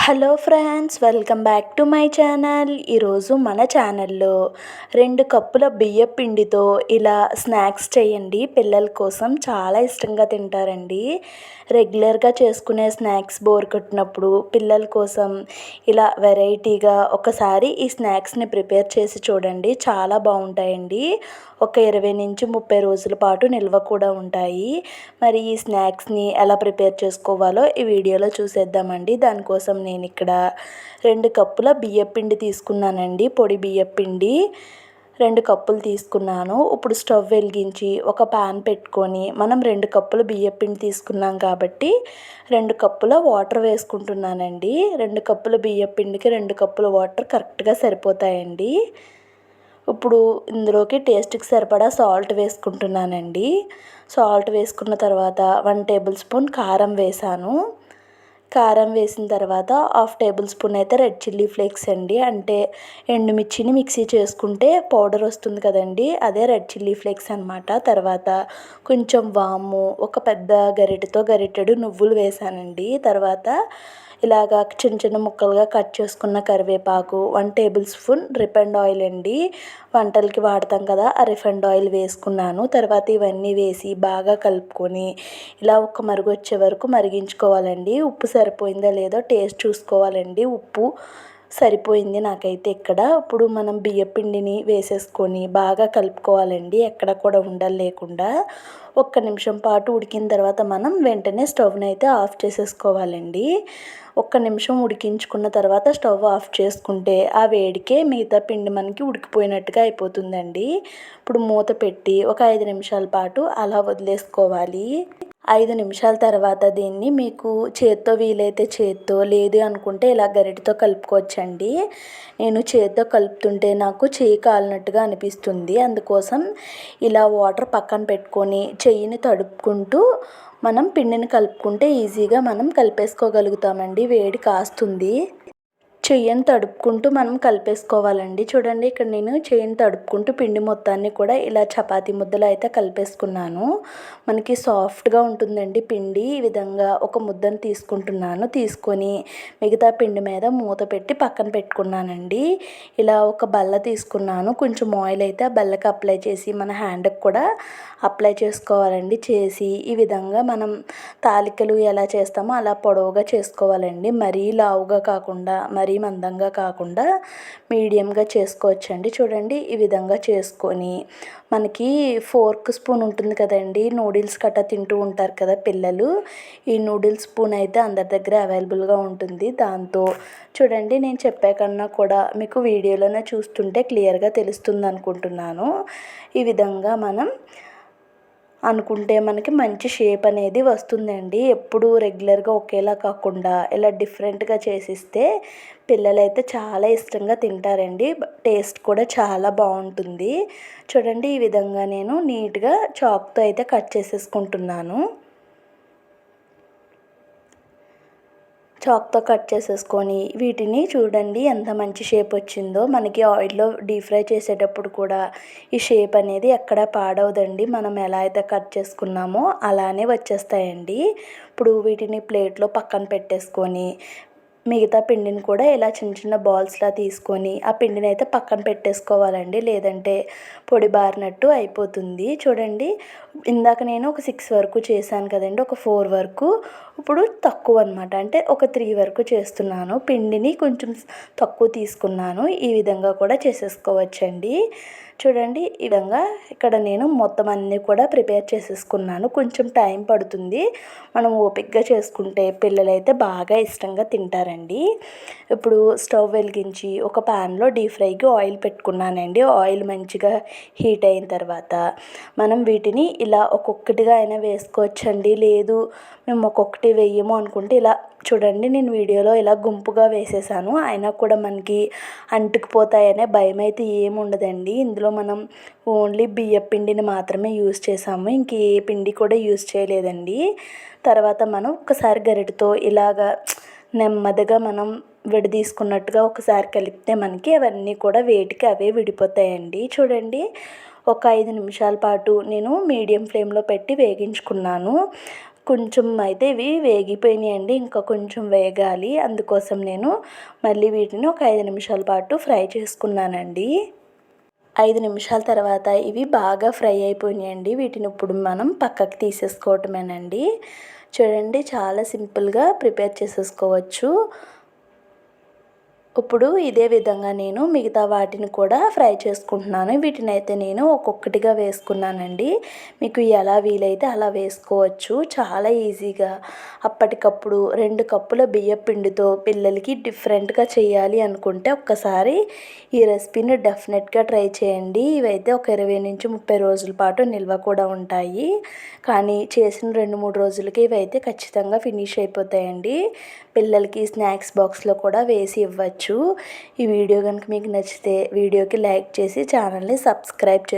Hello friends, welcome back to my channel. ఈరోజు మన ఛానల్లో 2 కప్పుల బియ్యం పిండితో ఇలా స్నాక్స్ చేయండి. పిల్లల కోసం చాలా ఇష్టంగా తింటారండి. రెగ్యులర్గా చేసుకునే స్నాక్స్ బోర్ కొట్టినప్పుడు పిల్లల కోసం ఇలా వెరైటీగా ఒకసారి ఈ స్నాక్స్ని ప్రిపేర్ చేసి చూడండి. చాలా బాగుంటాయండి. ఒక 20 నుంచి 30 రోజుల పాటు నిల్వ కూడా ఉంటాయి. మరి ఈ స్నాక్స్ని ఎలా ప్రిపేర్ చేసుకోవాలో ఈ వీడియోలో చూసేద్దామండి. దానికోసం నేను ఇక్కడ 2 కప్పుల బియ్యపిండి తీసుకున్నానండి. పొడి బియ్యపిండి 2 కప్పులు తీసుకున్నాను. ఇప్పుడు స్టవ్ వెలిగించి ఒక పాన్ పెట్టుకొని మనం 2 కప్పుల బియ్యపిండి తీసుకున్నాం కాబట్టి 2 కప్పుల వాటర్ వేసుకుంటున్నానండి. 2 కప్పుల బియ్యపిండికి 2 కప్పుల వాటర్ కరెక్ట్గా సరిపోతాయండి. ఇప్పుడు ఇందులోకి టేస్ట్కి సరిపడా సాల్ట్ వేసుకుంటున్నానండి. సాల్ట్ వేసుకున్న తర్వాత 1 టేబుల్ స్పూన్ కారం వేసాను. కారం వేసిన తర్వాత 1/2 టేబుల్ స్పూన్ అయితే రెడ్ చిల్లీ ఫ్లేక్స్ అండి. అంటే ఎండుమిర్చిని మిక్సీ చేసుకుంటే పౌడర్ వస్తుంది కదండి, అదే రెడ్ చిల్లీ ఫ్లేక్స్ అనమాట. తర్వాత కొంచెం వాము, ఒక పెద్ద గరిటెడు నువ్వులు వేసానండి. తర్వాత ఇలాగా చిన్న చిన్న ముక్కలుగా కట్ చేసుకున్న కరివేపాకు, 1 టేబుల్ స్పూన్ రిఫైండ్ ఆయిల్ అండి. వంటలకి వాడతాం కదా, ఆ రిఫైండ్ ఆయిల్ వేసుకున్నాను. తర్వాత ఇవన్నీ వేసి బాగా కలుపుకొని ఇలా ఒక మరుగు వచ్చే వరకు మరిగించుకోవాలండి. ఉప్పు సరిపోయిందో లేదో టేస్ట్ చూసుకోవాలండి. ఉప్పు సరిపోయింది నాకైతే ఇక్కడ. ఇప్పుడు మనం బియ్యపిండిని వేసేసుకొని బాగా కలుపుకోవాలండి, ఎక్కడ కూడా ఉండలు లేకుండా. 1 నిమిషం పాటు ఉడికిన తర్వాత మనం వెంటనే స్టవ్ని అయితే ఆఫ్ చేసేసుకోవాలండి. 1 నిమిషం ఉడికించుకున్న తర్వాత స్టవ్ ఆఫ్ చేసుకుంటే ఆ వేడికే మిగతా పిండి మనకి ఉడికిపోయినట్టుగా అయిపోతుందండి. ఇప్పుడు మూత పెట్టి ఒక 5 నిమిషాల పాటు అలా వదిలేసుకోవాలి. 5 నిమిషాల తర్వాత దీన్ని మీకు చేత్తో వీలైతే చేత్తో, లేదు అనుకుంటే ఇలా గరిటెతో కలుపుకోవచ్చండి. నేను చేత్తో కలుపుతుంటే నాకు చెయ్యి కాలినట్టుగా అనిపిస్తుంది. అందుకోసం ఇలా వాటర్ పక్కన పెట్టుకొని చెయ్యిని తడుపుకుంటూ మనం పిండిని కలుపుకుంటే ఈజీగా మనం కలిపేసుకోగలుగుతామండి. వేడి కాస్తుంది. చెయ్యిని తడుపుకుంటూ మనం కలిపేసుకోవాలండి. చూడండి, ఇక్కడ నేను చెయ్యిని తడుపుకుంటూ పిండి మొత్తాన్ని కూడా ఇలా చపాతీ ముద్దలో అయితే కలిపేసుకున్నాను. మనకి సాఫ్ట్గా ఉంటుందండి పిండి. ఈ విధంగా ఒక ముద్దను తీసుకొని మిగతా పిండి మీద మూత పెట్టి పక్కన పెట్టుకున్నానండి. ఇలా ఒక బల్ల తీసుకున్నాను. కొంచెం ఆయిల్ అయితే ఆ బల్లకి అప్లై చేసి మన హ్యాండ్కి కూడా అప్లై చేసుకోవాలండి. చేసి ఈ విధంగా మనం తాలికలు ఎలా చేస్తామో అలా పొడవుగా చేసుకోవాలండి. మరీ లావుగా కాకుండా మరీ మందంగా కాకుండా మీడియంగా చేసుకోవచ్చండి. చూడండి, ఈ విధంగా చేసుకొని మనకి ఫోర్క్ స్పూన్ ఉంటుంది కదండి, నూడిల్స్ కట్టా తింటూ ఉంటారు కదా పిల్లలు. ఈ నూడిల్స్ స్పూన్ అయితే అందరి దగ్గర అవైలబుల్గా ఉంటుంది. దాంతో చూడండి, నేను చెప్పే కన్నా కూడా మీకు వీడియోలోనే చూస్తుంటే క్లియర్గా తెలుస్తుంది అనుకుంటున్నాను. ఈ విధంగా మనం అనుకుంటే మనకి మంచి షేప్ అనేది వస్తుందండి. ఎప్పుడు రెగ్యులర్గా ఒకేలా కాకుండా ఇలా డిఫరెంట్గా చేసిస్తే పిల్లలైతే చాలా ఇష్టంగా తింటారండి. టేస్ట్ కూడా చాలా బాగుంటుంది. చూడండి, ఈ విధంగా నేను నీట్గా చాక్తో అయితే కట్ చేసేసుకుంటున్నాను. చాక్తో కట్ చేసేసుకొని వీటిని చూడండి ఎంత మంచి షేప్ వచ్చిందో. మనకి ఆయిల్లో డీప్ ఫ్రై చేసేటప్పుడు కూడా ఈ షేప్ అనేది ఎక్కడ పాడవదండి. మనం ఎలా అయితే కట్ చేసుకున్నామో అలానే వచ్చేస్తాయండి. ఇప్పుడు వీటిని ప్లేట్లో పక్కన పెట్టేసుకొని మిగతా పిండిని కూడా ఇలా చిన్న చిన్న బాల్స్లా తీసుకొని ఆ పిండిని అయితే పక్కన పెట్టేసుకోవాలండి, లేదంటే పొడి బారినట్టు అయిపోతుంది. చూడండి, ఇందాక నేను ఒక 6 వరకు చేశాను కదండి, ఒక 4 వరకు. ఇప్పుడు తక్కువ అనమాట, అంటే ఒక 3 వరకు చేస్తున్నాను. పిండిని కొంచెం తక్కువ తీసుకున్నాను. ఈ విధంగా కూడా చేసేసుకోవచ్చండి. చూడండి, ఈ విధంగా ఇక్కడ నేను మొత్తం అన్నీ కూడా ప్రిపేర్ చేసేసుకున్నాను. కొంచెం టైం పడుతుంది. మనం ఓపికగా చేసుకుంటే పిల్లలైతే బాగా ఇష్టంగా తింటారండి. ఇప్పుడు స్టవ్ వెలిగించి ఒక ప్యాన్లో డీప్ ఫ్రైకి ఆయిల్ పెట్టుకున్నానండి. ఆయిల్ మంచిగా హీట్ అయిన తర్వాత మనం వీటిని ఇలా ఒక్కొక్కటిగా అయినా వేసుకోవచ్చండి. లేదు మేము ఒక్కొక్కటి వేయము అనుకుంటే ఇలా చూడండి, నేను వీడియోలో ఇలా గుంపుగా వేసేసాను. అయినా కూడా మనకి అంటుకుపోతాయనే భయం అయితే ఏముండదండి. ఇందులో మనం ఓన్లీ బియ్యం పిండిని మాత్రమే యూజ్ చేసాము, ఇంక ఏ పిండి కూడా యూజ్ చేయలేదండి. తర్వాత మనం ఒకసారి గరిటెతో ఇలాగా నెమ్మదిగా మనం విడదీసుకున్నట్టుగా ఒకసారి కలిపితే మనకి అవన్నీ కూడా వేటికి అవే విడిపోతాయండి. చూడండి, ఒక 5 నిమిషాల పాటు నేను మీడియం ఫ్లేమ్లో పెట్టి వేగించుకున్నాను. కొంచెం అయితే ఇవి వేగిపోయినాయండి, ఇంకా కొంచెం వేగాలి. అందుకోసం నేను మళ్ళీ వీటిని ఒక 5 నిమిషాల పాటు ఫ్రై చేసుకున్నానండి. 5 నిమిషాల తర్వాత ఇవి బాగా ఫ్రై అయిపోయినాయండి. వీటిని ఇప్పుడు మనం పక్కకు తీసేసుకోవటమేనండి. చూడండి, చాలా సింపుల్గా ప్రిపేర్ చేసేసుకోవచ్చు. ఇప్పుడు ఇదే విధంగా నేను మిగతా వాటిని కూడా ఫ్రై చేసుకుంటున్నాను. వీటినైతే నేను ఒక్కొక్కటిగా వేసుకున్నానండి. మీకు ఎలా వీలైతే అలా వేసుకోవచ్చు. చాలా ఈజీగా అప్పటికప్పుడు 2 కప్పుల బియ్యపు పిండితో పిల్లలకి డిఫరెంట్గా చేయాలి అనుకుంటే ఒక్కసారి ఈ రెసిపీని డెఫినెట్గా ట్రై చేయండి. ఇవైతే ఒక 20 నుంచి 30 రోజుల పాటు నిల్వ కూడా ఉంటాయి. కానీ చేసిన 2-3 రోజులకి ఇవైతే ఖచ్చితంగా ఫినిష్ అయిపోతాయండి. పిల్లలకి స్నాక్స్ బాక్స్లో కూడా వేసి ఇవ్వచ్చు. ఈ వీడియో కనుక మీకు నచ్చితే వీడియోకి లైక్ చేసి ఛానల్ని సబ్స్క్రైబ్